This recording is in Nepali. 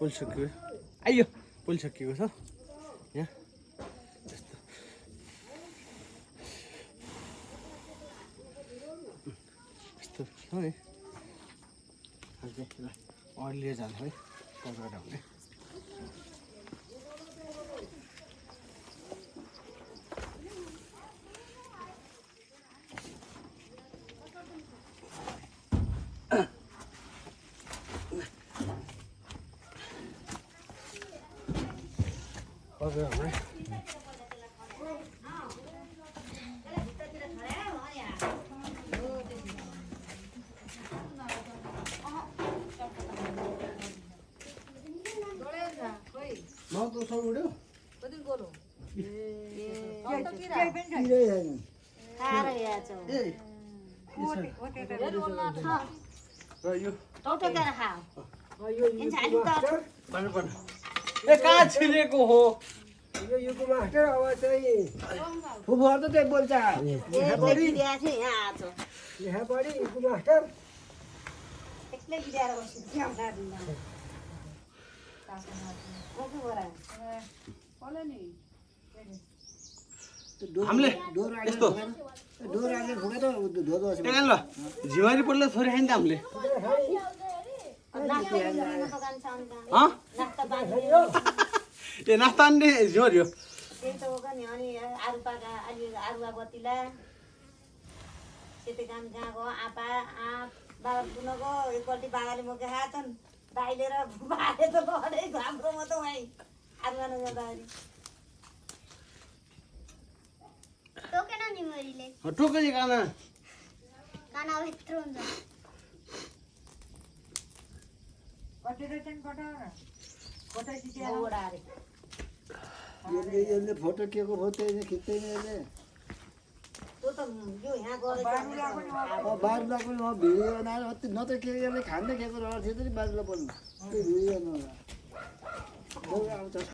पुल सकियो आइयो पुल सकिएको छ यहाँ यस्तो यस्तो छ है अहिले जान्छ है कलकत्ता हुने कहाँ छिरेको हो यो मास्टर अब चाहिँ फुफुहरू त त्यही बोल्छ यहाँ पढी युको मास्टर हामीले यस्तो ल झिवारी पल्लो छोरी खाइन त हामीले ए नास्ता अन्ने झिवारी हो एकपल्टि बाबाले म खाएछन् दाइले र बाले त गरे हाम्रो म त उहाँ आरुवान जाँदाखेरि टोकेन नि मरीले टोके नि काना काना भित्र हुन्छ यसले फोटो के को फोटो खिच्दैन यसले बारुला पनि भिडियो बनाएर न त के यसले खाँदै के को रहेको थियो नि बारुला बोल्नु त्यो भिडियो आउँछ